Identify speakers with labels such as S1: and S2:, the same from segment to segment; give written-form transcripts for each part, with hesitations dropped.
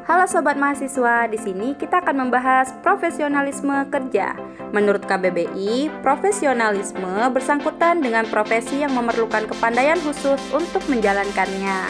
S1: Halo sobat mahasiswa, di sini kita akan membahas profesionalisme kerja. Menurut KBBI, profesionalisme bersangkutan dengan profesi yang memerlukan kepandaian khusus untuk menjalankannya.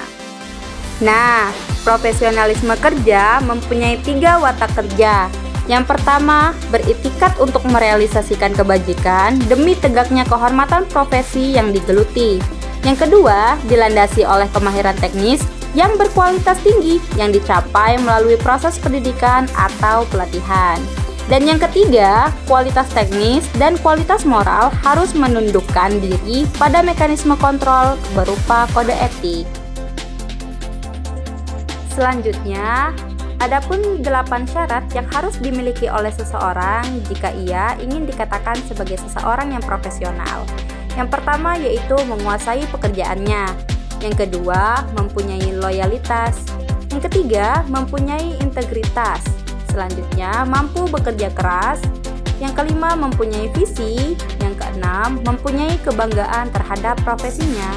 S1: Nah, profesionalisme kerja mempunyai 3 watak kerja. Yang pertama, beritikat untuk merealisasikan kebajikan demi tegaknya kehormatan profesi yang digeluti. Yang kedua, dilandasi oleh kemahiran teknis yang berkualitas tinggi yang dicapai melalui proses pendidikan atau pelatihan. Dan yang ketiga, kualitas teknis dan kualitas moral harus menundukkan diri pada mekanisme kontrol berupa kode etik. Selanjutnya, adapun 8 syarat yang harus dimiliki oleh seseorang jika ia ingin dikatakan sebagai seseorang yang profesional. Yang pertama yaitu menguasai pekerjaannya. Yang kedua, mempunyai loyalitas. Yang ketiga, mempunyai integritas. Selanjutnya, mampu bekerja keras. Yang kelima, mempunyai visi. Yang keenam, mempunyai kebanggaan terhadap profesinya.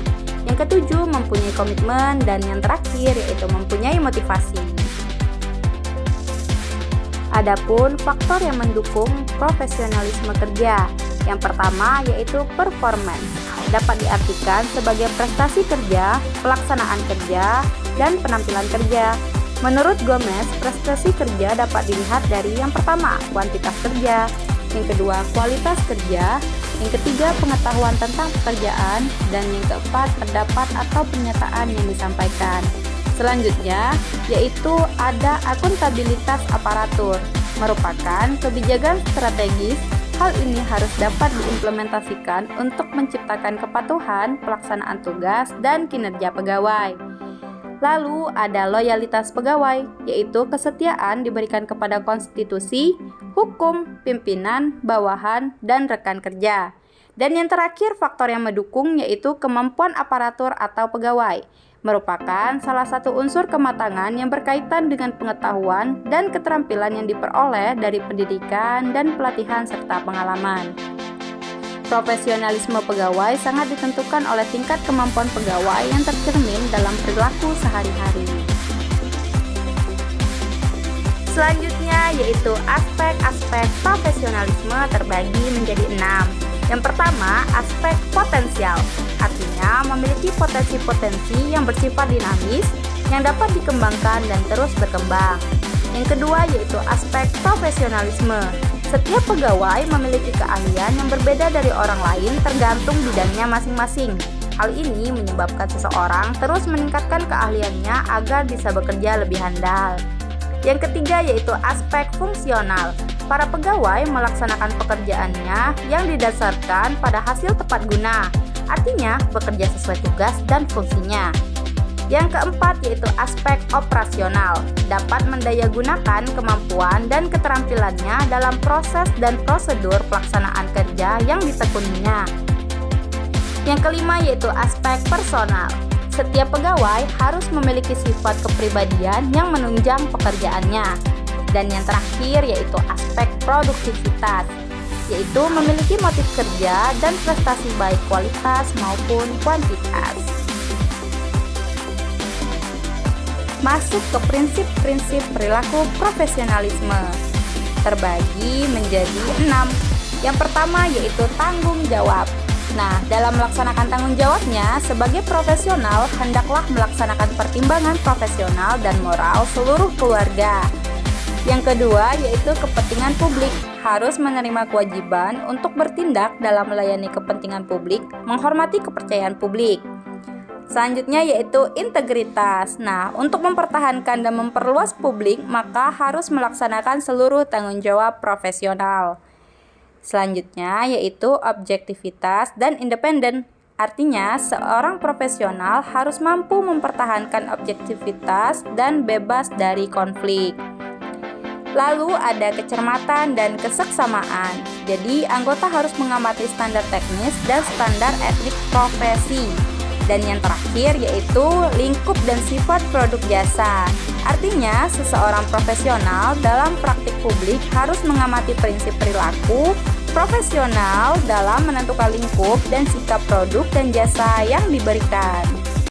S1: Yang ketujuh, mempunyai komitmen. Dan yang terakhir, yaitu mempunyai motivasi. Adapun faktor yang mendukung profesionalisme kerja. Yang pertama, yaitu performance. Dapat diartikan sebagai prestasi kerja, pelaksanaan kerja, dan penampilan kerja. Menurut Gomez, prestasi kerja dapat dilihat dari yang pertama, kuantitas kerja, yang kedua, kualitas kerja, yang ketiga, pengetahuan tentang pekerjaan, dan yang keempat, pendapat atau pernyataan yang disampaikan. Selanjutnya, yaitu ada akuntabilitas aparatur, merupakan kebijakan strategis. Hal ini harus dapat diimplementasikan untuk menciptakan kepatuhan, pelaksanaan tugas, dan kinerja pegawai. Lalu ada loyalitas pegawai, yaitu kesetiaan diberikan kepada konstitusi, hukum, pimpinan, bawahan, dan rekan kerja. Dan yang terakhir faktor yang mendukung yaitu kemampuan aparatur atau pegawai, merupakan salah satu unsur kematangan yang berkaitan dengan pengetahuan dan keterampilan yang diperoleh dari pendidikan dan pelatihan serta pengalaman. Profesionalisme pegawai sangat ditentukan oleh tingkat kemampuan pegawai yang tercermin dalam perilaku sehari-hari. Selanjutnya yaitu aspek-aspek profesionalisme terbagi menjadi 6. Yang pertama, aspek potensial, artinya memiliki potensi-potensi yang bersifat dinamis yang dapat dikembangkan dan terus berkembang. Yang kedua yaitu aspek profesionalisme. Setiap pegawai memiliki keahlian yang berbeda dari orang lain tergantung bidangnya masing-masing. Hal ini menyebabkan seseorang terus meningkatkan keahliannya agar bisa bekerja lebih handal. Yang ketiga yaitu aspek fungsional. Para pegawai melaksanakan pekerjaannya yang didasarkan pada hasil tepat guna, artinya bekerja sesuai tugas dan fungsinya. Yang keempat yaitu aspek operasional, dapat mendayagunakan kemampuan dan keterampilannya dalam proses dan prosedur pelaksanaan kerja yang ditekuninya. Yang kelima yaitu aspek personal. Setiap pegawai harus memiliki sifat kepribadian yang menunjang pekerjaannya. Dan yang terakhir yaitu aspek produktivitas, yaitu memiliki motif kerja dan prestasi baik kualitas maupun kuantitas. Masuk ke prinsip-prinsip perilaku profesionalisme, terbagi menjadi 6. Yang pertama yaitu tanggung jawab. Nah, dalam melaksanakan tanggung jawabnya sebagai profesional hendaklah melaksanakan pertimbangan profesional dan moral seluruh keluarga. Yang kedua yaitu kepentingan publik, harus menerima kewajiban untuk bertindak dalam melayani kepentingan publik, menghormati kepercayaan publik. Selanjutnya yaitu integritas. Nah, untuk mempertahankan dan memperluas publik, maka harus melaksanakan seluruh tanggung jawab profesional. Selanjutnya yaitu objektivitas dan independen. Artinya, seorang profesional harus mampu mempertahankan objektivitas dan bebas dari konflik. Lalu ada kecermatan dan keseksamaan. Jadi, anggota harus mengamati standar teknis dan standar etik profesi. Dan yang terakhir yaitu lingkup dan sifat produk jasa. Artinya, seseorang profesional dalam praktik publik harus mengamati prinsip perilaku profesional dalam menentukan lingkup dan sikap produk dan jasa yang diberikan.